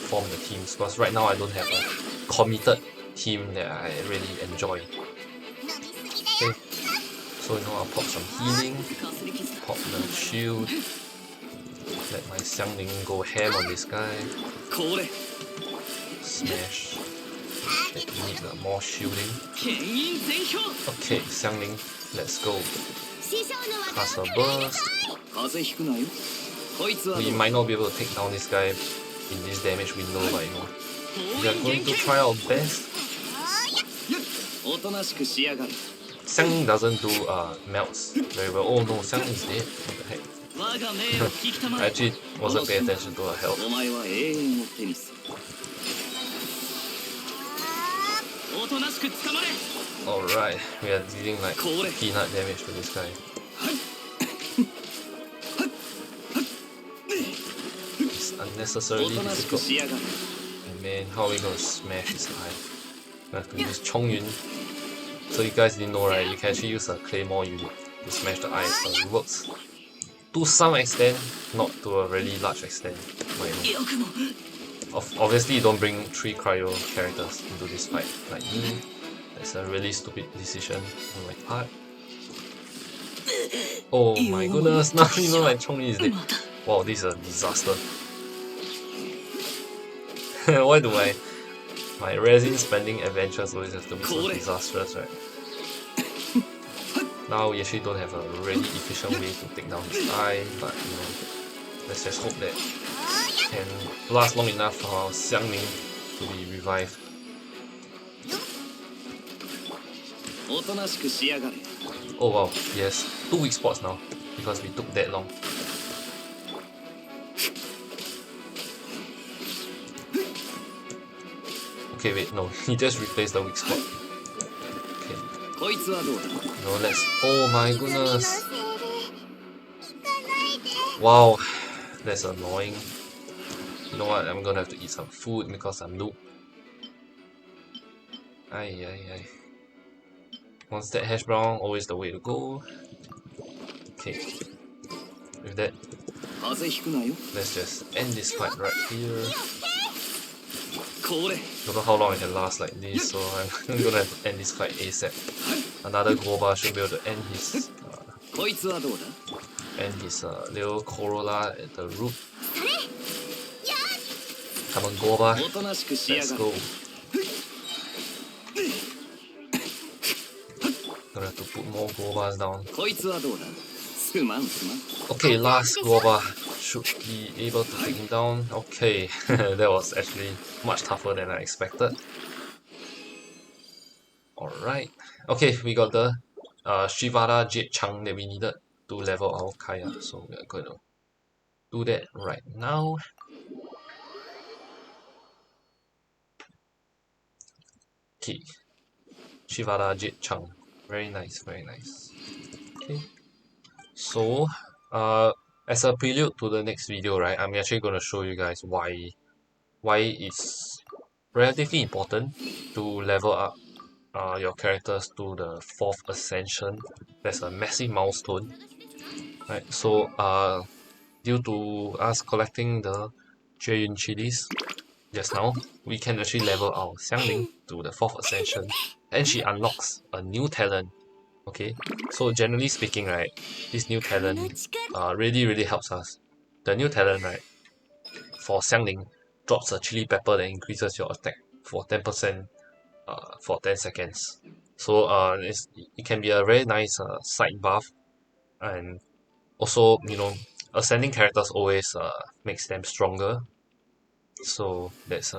form the teams. Because right now I don't have a committed team that I really enjoy. Okay, so I'll pop some healing, pop the shield, let my Xiangling go ham on this guy, smash. Okay, we need more shielding. Okay, Xiangling, let's go. Cast a burst. We might not be able to take down this guy in this damage window, but we are going to try our best. Xiangling doesn't do melts very well. Oh no, Xiangling is dead. What the heck? I actually wasn't paying attention to her health. Alright, we are dealing like peanut damage to this guy. It's unnecessarily difficult. And man, how are we gonna smash his eye? We have to use Chongyun. So you guys didn't know, right? You can actually use a Claymore unit to smash the eye. So it works to some extent, not to a really large extent. Obviously, you don't bring 3 cryo characters into this fight like me. That's a really stupid decision on my part. Oh my goodness, now my Chongyi is dead. Wow, this is a disaster. Why do my resin spending adventures always have to be so disastrous, right? Now we actually don't have a really efficient way to take down his eye, but let's just hope that it can last long enough for our Xiangling to be revived. Oh wow, yes, 2 weak spots now because we took that long. Okay, wait, no, he just replaced the weak spot. Okay. No, let's. Oh my goodness. Wow, that's annoying. You know what? I'm gonna have to eat some food because I'm noob. Ay. Mondstadt hash brown, always the way to go. Okay. With that, let's just end this fight right here. Don't know how long I can last like this, so I'm gonna have to end this fight ASAP. Another Goba should be able to end his little Corolla at the root. Come on, Goba, let's go. Gonna have to put more Gobas down. Okay, last Goba should be able to take him down. Okay, that was actually much tougher than I expected. Alright, okay, we got the Shivara Jade Chang that we needed to level our Kaya, so we are going to do that right now. Okay, Shivara Jade Chang, very nice, very nice. Okay, so as a prelude to the next video, right, I'm actually going to show you guys why it's relatively important to level up your characters to the 4th ascension. That's a massive milestone, right? So due to us collecting the Jeyun chilies just now, we can actually level our Xiangling to the 4th ascension, and she unlocks a new talent Okay, so generally speaking, right, this new talent really helps us. The new talent, right, for Xiangling drops a chili pepper that increases your attack for 10% for 10 seconds. So it can be a very nice side buff, and also, you know, ascending characters always makes them stronger. So that's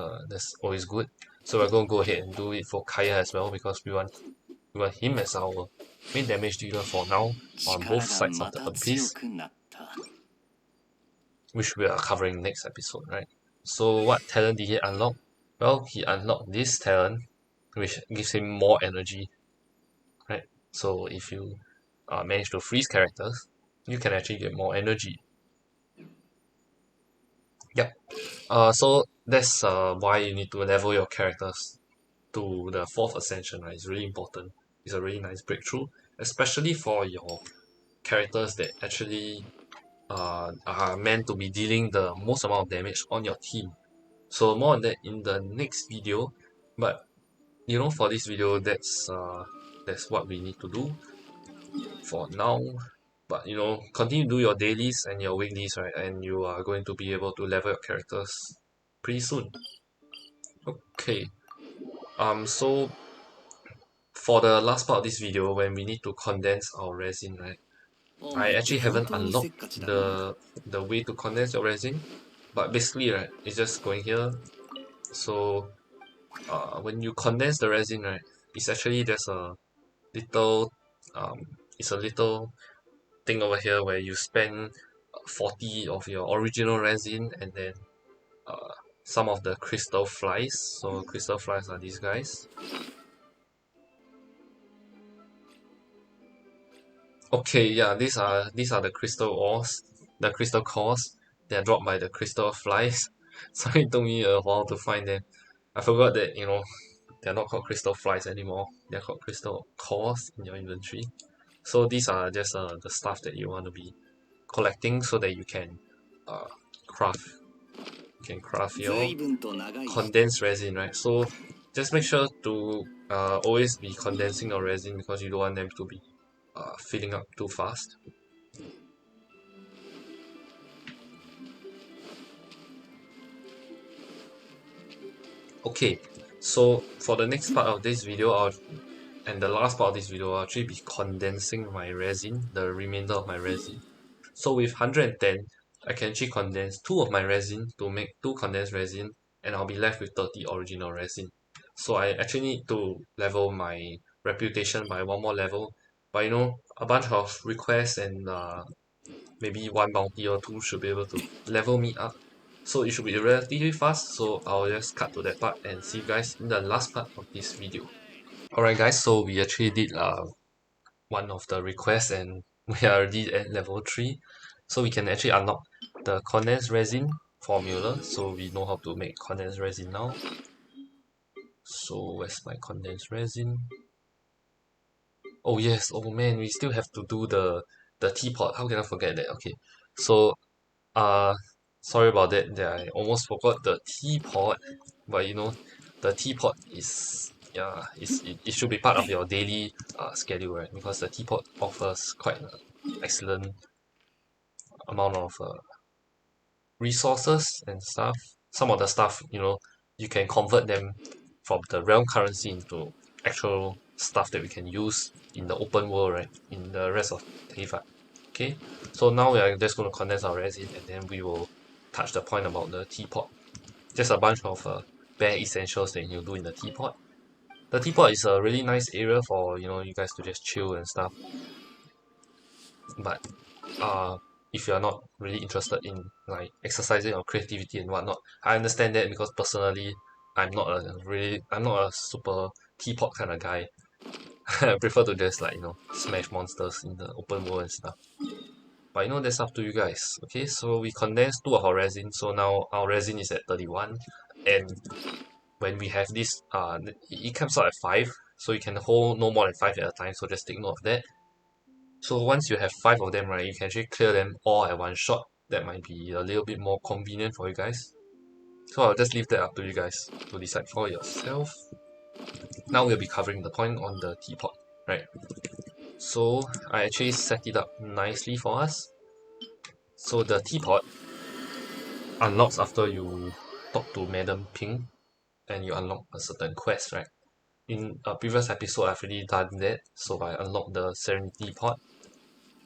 always good. So we're gonna go ahead and do it for Kaya as well, because we want him as our main damage dealer for now on both sides of the abyss, which we are covering next episode, right? So what talent did he unlock? Well, he unlocked this talent, which gives him more energy, right? So if you manage to freeze characters, you can actually get more energy. Yep. So that's why you need to level your characters to the 4th ascension, right? It's really important. It's a really nice breakthrough, especially for your characters that actually are meant to be dealing the most amount of damage on your team. So more on that in the next video, but you know, for this video, that's what we need to do for now. But you know, continue to do your dailies and your weeklies, right? And you are going to be able to level your characters pretty soon. Okay. So for the last part of this video, when we need to condense our resin, right? I actually haven't unlocked the way to condense your resin, but basically, right, it's just going here. So when you condense the resin, right, it's actually there's a little um, it's a little thing over here where you spend 40 of your original resin, and then uh, some of the crystal flies. So crystal flies are these guys. Okay, yeah, these are the crystal ores, the crystal cores. They are dropped by the crystal flies. So it took me a while to find them. I forgot that, you know, they're not called crystal flies anymore. They're called crystal cores in your inventory. So these are just the stuff that you want to be collecting so that you can uh, craft. You can craft your condensed resin, right? So just make sure to always be condensing your resin, because you don't want them to be filling up too fast. Okay, so for the next part of this video, and the last part of this video, I'll actually be condensing my resin, the remainder of my resin. So with 110, I can actually condense 2 of my resin to make 2 condensed resin, and I'll be left with 30 original resin. So I actually need to level my reputation by 1 more level, but you know, a bunch of requests and maybe 1 bounty or 2 should be able to level me up. So it should be relatively fast, so I'll just cut to that part and see you guys in the last part of this video. Alright guys, so we actually did one of the requests, and we are already at level 3. So we can actually unlock the condensed resin formula, so we know how to make condensed resin now. So where's my condensed resin? Oh yes, oh man, we still have to do the teapot. How can I forget that? Okay, so uh sorry about that, I almost forgot the teapot. But you know, the teapot is, yeah, it should be part of your daily schedule, right? Because the teapot offers quite an excellent amount of resources and stuff. Some of the stuff, you know, you can convert them from the realm currency into actual stuff that we can use in the open world, right? In the rest of Teapot. Okay, so now we are just going to condense our resin, and then we will touch the point about the teapot. Just a bunch of bare essentials that you do in the teapot. The teapot is a really nice area for, you know, you guys to just chill and stuff. But uh, if you're not really interested in like exercising your creativity and whatnot, I understand that, because personally, I'm not a super teapot kind of guy. I prefer to just, like, you know, smash monsters in the open world and stuff. But you know, that's up to you guys. Okay, so we condensed 2 of our resin, so now our resin is at 31, and when we have this, it comes out at 5, so you can hold no more than 5 at a time. So just take note of that. So once you have 5 of them, right, you can actually clear them all at one shot. That might be a little bit more convenient for you guys. So I'll just leave that up to you guys to decide for yourself. Now we'll be covering the point on the teapot, right? So I actually set it up nicely for us. So the teapot unlocks after you talk to Madam Ping and you unlock a certain quest, right? In a previous episode, I've already done that, so I unlocked the Serenity Pot.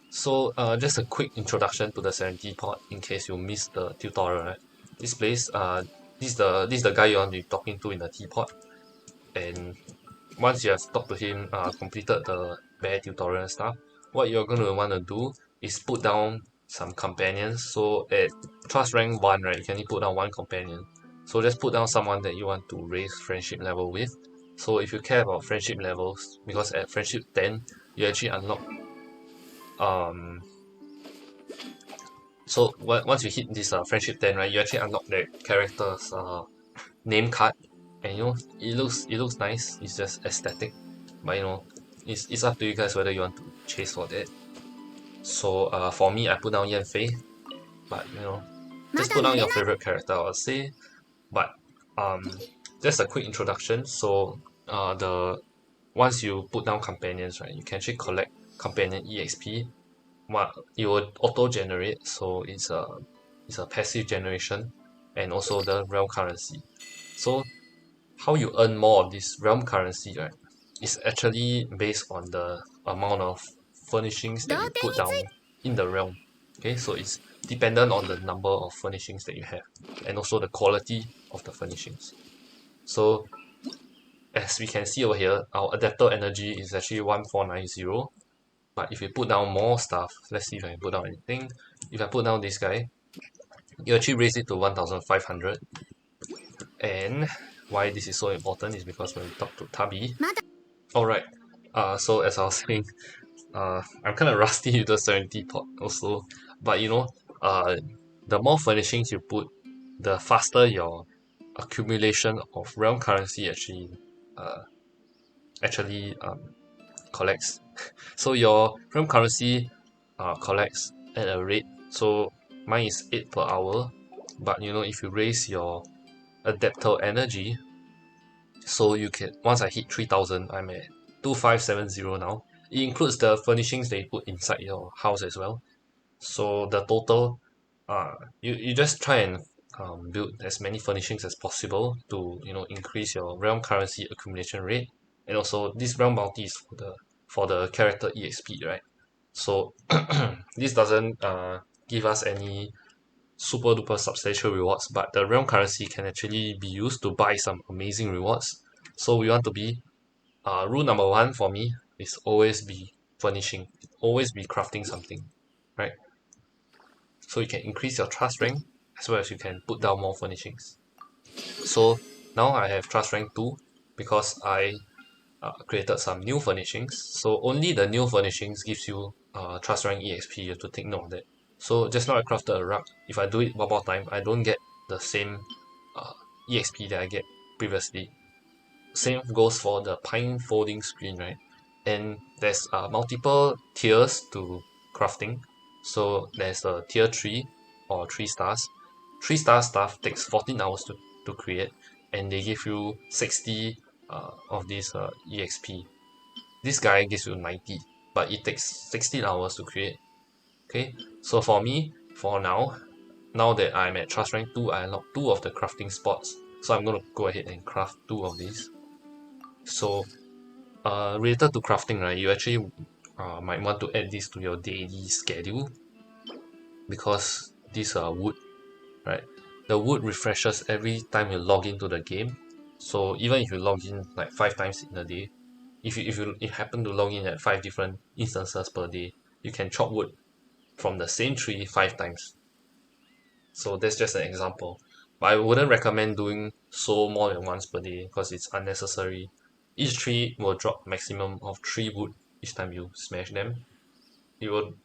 So just a quick introduction to the Serenity Pot in case you missed the tutorial, right? This place, this is the guy you want to be talking to in the teapot, and once you have talked to him, completed the bear tutorial and stuff, what you're going to want to do is put down some companions. So at trust rank 1, right, you can only put down one companion. So just put down someone that you want to raise friendship level with. So if you care about friendship levels, because at friendship 10, you actually unlock so once you hit this friendship 10, right, you actually unlock the character's name card, and it looks nice. It's just aesthetic, but it's up to you guys whether you want to chase for that. So for me, I put down Yan Fei, but just put down your favorite character, I would say. But just a quick introduction. So the once you put down companions, right, you can actually collect companion EXP. It will auto generate, so it's a passive generation, and also the realm currency. So how you earn more of this realm currency, right, is actually based on the amount of furnishings that you put down in the realm. Okay, so it's dependent on the number of furnishings that you have, and also the quality of the furnishings. So as we can see over here, our adapter energy is actually 1490. But if you put down more stuff, let's see if I can put down anything. If I put down this guy, you actually raise it to 1500. And why this is so important is because when we talk to Tabi. Alright, so as I was saying, I'm kind of rusty with the Serenity Pot also. But the more furnishings you put, the faster your accumulation of realm currency actually collects. So your realm currency collects at a rate. So mine is 8 per hour. But if you raise your adapter energy, so you can once I hit 3000, I'm at 2570 now. It includes the furnishings that you put inside your house as well. So the total, you just try and build as many furnishings as possible to increase your realm currency accumulation rate, and also this realm bounty is for the character EXP, right? So this doesn't give us any super duper substantial rewards, but the realm currency can actually be used to buy some amazing rewards. So we want to be rule number one for me is always be furnishing, always be crafting something, right? So you can increase your trust rank as well as you can put down more furnishings. So now I have trust rank 2 because I created some new furnishings. So only the new furnishings gives you trust rank EXP. You have to take note of that. So just now I crafted a rug. If I do it one more time, I don't get the same EXP that I get previously. Same goes for the pine folding screen, right? And there's multiple tiers to crafting. So there's a tier 3 or 3 stars. 3 star stuff takes 14 hours to create, and they give you 60 of this EXP. This guy gives you 90, but it takes 16 hours to create. Okay, so for me, for now that I'm at trust rank 2, I unlock 2 of the crafting spots. So I'm going to go ahead and craft 2 of these. So related to crafting, right, you actually might want to add this to your daily schedule, because these are wood, right? The wood refreshes every time you log into the game. So even if you log in like 5 times in a day, if you happen to log in at 5 different instances per day, you can chop wood from the same tree 5 times. So that's just an example. But I wouldn't recommend doing so more than once per day because it's unnecessary. Each tree will drop maximum of 3 wood each time you smash them. It will,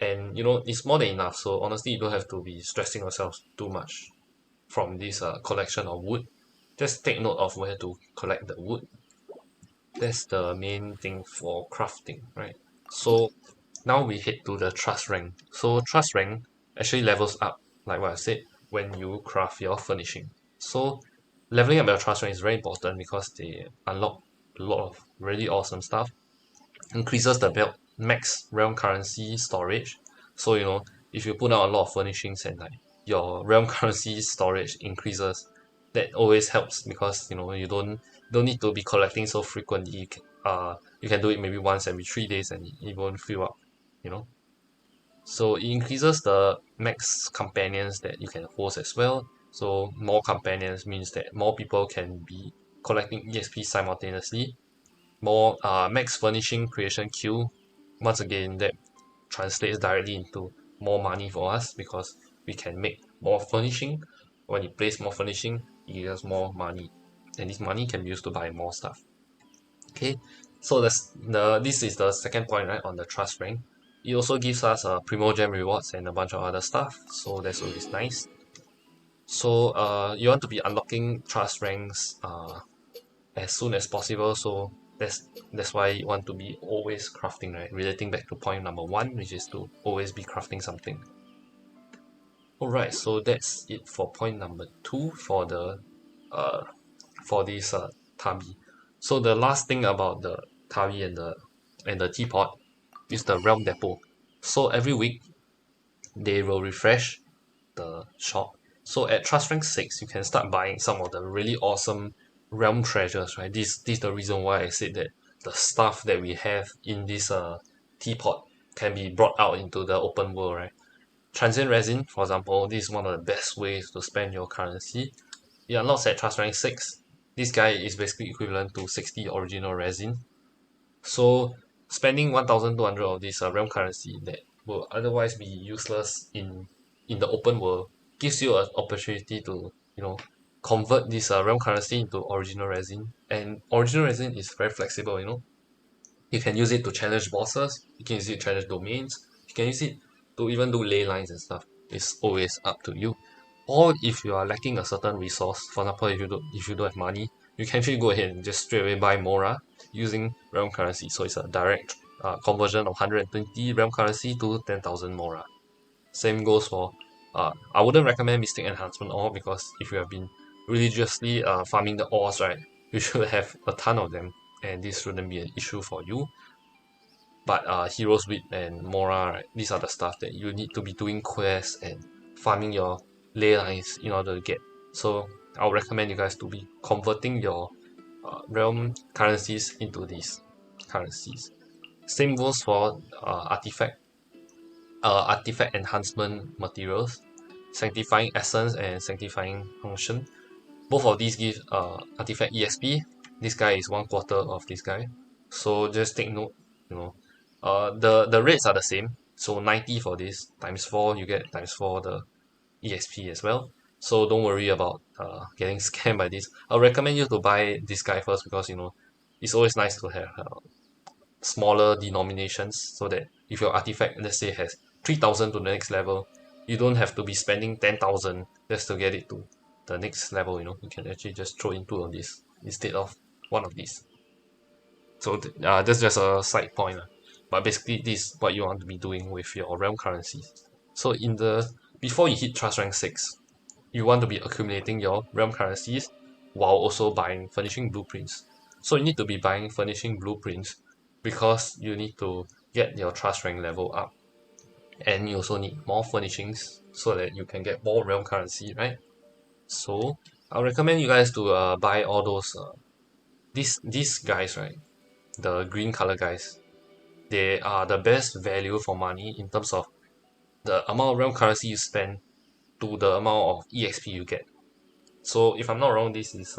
and it's more than enough. So honestly, you don't have to be stressing yourself too much from this collection of wood. Just take note of where to collect the wood. That's the main thing for crafting, right? So now we head to the trust rank. So trust rank actually levels up, like what I said, when you craft your furnishing. So leveling up your trust rank is very important because they unlock a lot of really awesome stuff. increases the max realm currency storage. So if you put out a lot of furnishings and like your realm currency storage increases, that always helps because you don't need to be collecting so frequently. You can do it maybe once every 3 days and it won't fill up. You know, so it increases the max companions that you can host as well. So more companions means that more people can be collecting EXP simultaneously. More max furnishing creation queue. Once again, that translates directly into more money for us because we can make more furnishing. When you place more furnishing, it gives us more money, and this money can be used to buy more stuff. Okay, so this is the second point, right, on the trust rank. It also gives us Primogem rewards and a bunch of other stuff, so that's always nice. So you want to be unlocking trust ranks as soon as possible, so that's why you want to be always crafting, right? Relating back to point number 1, which is to always be crafting something. Alright, so that's it for point number 2 for the for this Tabi. So the last thing about the Tabi and the Teapot is the realm depot. So every week they will refresh the shop. So at trust rank 6, you can start buying some of the really awesome realm treasures, right? This is the reason why I said that the stuff that we have in this teapot can be brought out into the open world, right? Transient resin, for example, this is one of the best ways to spend your currency. It unlocks at trust rank 6. This guy is basically equivalent to 60 original resin. So spending 1,200 of this realm currency that will otherwise be useless in the open world gives you an opportunity to convert this realm currency into original resin. And original resin is very flexible. You can use it to challenge bosses. You can use it to challenge domains. You can use it to even do ley lines and stuff. It's always up to you. Or if you are lacking a certain resource, for example, if you don't have money, you can actually go ahead and just straight away buy Mora using realm currency. So it's a direct conversion of 120 realm currency to 10,000 Mora. Same goes for I wouldn't recommend Mystic Enhancement Ore because if you have been religiously farming the ores, right, you should have a ton of them, and this shouldn't be an issue for you. But Heroes Wheat and Mora, right, these are the stuff that you need to be doing quests and farming your ley lines in order to get. So I'll recommend you guys to be converting your realm currencies into these currencies. Same goes for artifact enhancement materials, sanctifying essence and sanctifying function. Both of these give artifact EXP. This guy is 1/4 of this guy, so just take note. The rates are the same. So 90 for this times 4, you get times 4 the EXP as well. So don't worry about getting scammed by this. I'll recommend you to buy this guy first because it's always nice to have smaller denominations so that if your artifact, let's say, has 3,000 to the next level, you don't have to be spending 10,000 just to get it to the next level. You can actually just throw in 2 of these instead of 1 of these. So that's just a side point. But basically, this is what you want to be doing with your realm currencies. So before you hit trust rank 6, you want to be accumulating your realm currencies while also buying furnishing blueprints. So you need to be buying furnishing blueprints because you need to get your trust rank level up, and you also need more furnishings so that you can get more realm currency, right? So I'll recommend you guys to buy all those these guys, right? The green color guys. They are the best value for money in terms of the amount of realm currency you spend to the amount of EXP you get. So if I'm not wrong, this is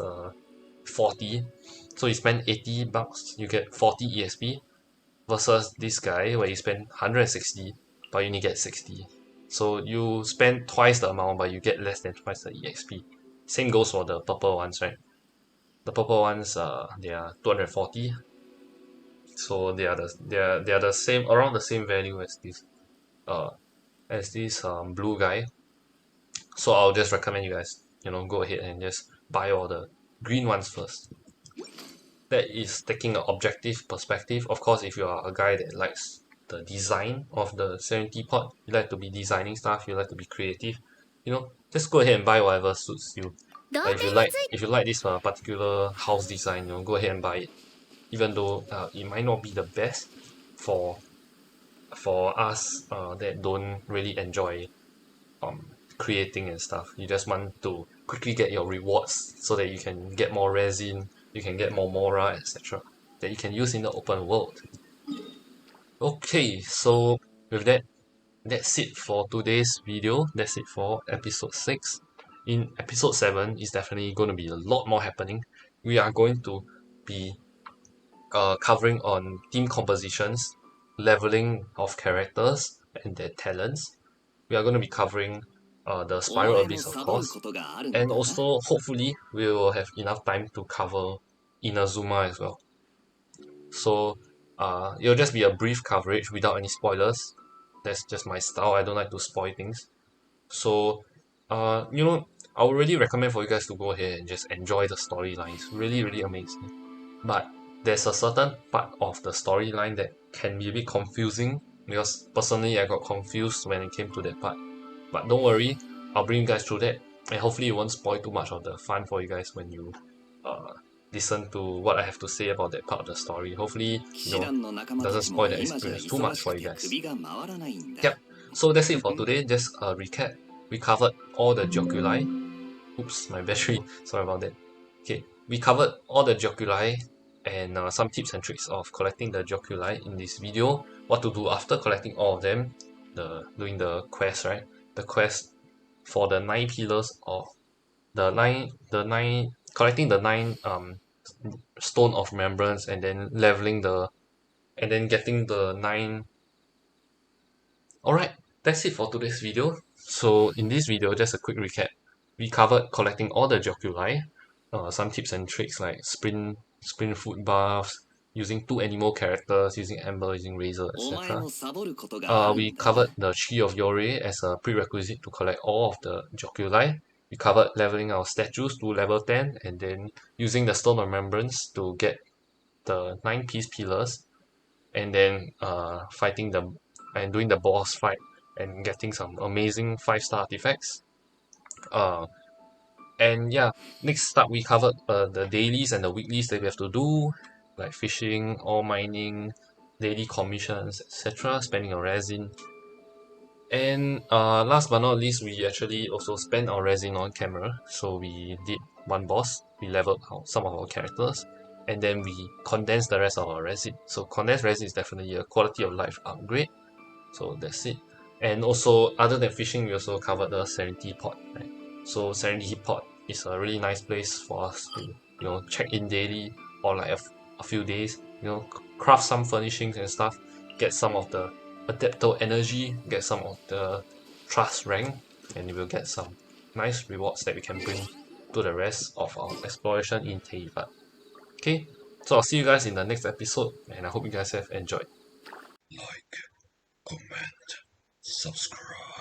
40. So you spend 80 bucks, you get 40 EXP versus this guy where you spend 160 but you only get 60. So you spend twice the amount but you get less than twice the EXP. Same goes for the purple ones, right? The purple ones they are 240. So they are the same, around the same value as this blue guy. So I'll just recommend you guys go ahead and just buy all the green ones first. That is taking an objective perspective. Of course, if you are a guy that likes the design of the Teapot, you like to be designing stuff, you like to be creative, just go ahead and buy whatever suits you. If you like this particular house design, go ahead and buy it. Even though it might not be the best, for us that don't really enjoy creating and stuff. You just want to quickly get your rewards so that you can get more resin, you can get more mora, etc. that you can use in the open world. Okay, so with that, that's it for today's video. That's it for episode 6. In episode 7 is definitely going to be a lot more happening. We are going to be covering on team compositions, leveling of characters and their talents. We are going to be covering the Spiral Abyss, of course, and also hopefully we will have enough time to cover Inazuma as well. So it'll just be a brief coverage without any spoilers. That's just my style. I don't like to spoil things. So I would really recommend for you guys to go ahead and just enjoy the storyline. It's really, really amazing. But there's a certain part of the storyline that can be a bit confusing because personally I got confused when it came to that part. But don't worry, I'll bring you guys through that, and hopefully it won't spoil too much of the fun for you guys when you uh, listen to what I have to say about that part of the story. Hopefully, doesn't spoil the experience too much for you guys. Yep. So that's it for today. Just a recap. We covered all the Geoculi. Oops, my battery. Sorry about that. Okay, we covered all the Geoculi and some tips and tricks of collecting the Geoculi in this video. What to do after collecting all of them. Doing the quest, right? The quest for the 9 pillars of collecting the 9 stone of remembrance and then and then getting the 9. Alright, that's it for today's video. So in this video, just a quick recap. We covered collecting all the Geoculi, some tips and tricks like sprint food buffs, using 2 animal characters, using Amber, using Razor, etc. We covered the Tree of Yore as a prerequisite to collect all of the Geoculi. We covered leveling our statues to level 10 and then using the Stone of Remembrance to get the 9 piece pillars and then doing the boss fight and getting some amazing 5-star artifacts. And yeah, next up we covered the dailies and the weeklies that we have to do, like fishing, ore mining, daily commissions, etc., spending our resin. And last but not least, we actually also spent our resin on camera. So we did one boss, we leveled out some of our characters, and then we condensed the rest of our resin. So condensed resin is definitely a quality of life upgrade. So that's it. And also, other than fishing, we also covered the Serenity Pot. Right? So Serenity Pot is a really nice place for us to check in daily or like a few days. Craft some furnishings and stuff. Get some of the Adepto energy. Get some of the Trust rank, and you will get some nice rewards that we can bring to the rest of our exploration in Teapot. Okay, so I'll see you guys in the next episode, and I hope you guys have enjoyed. Like, comment, subscribe.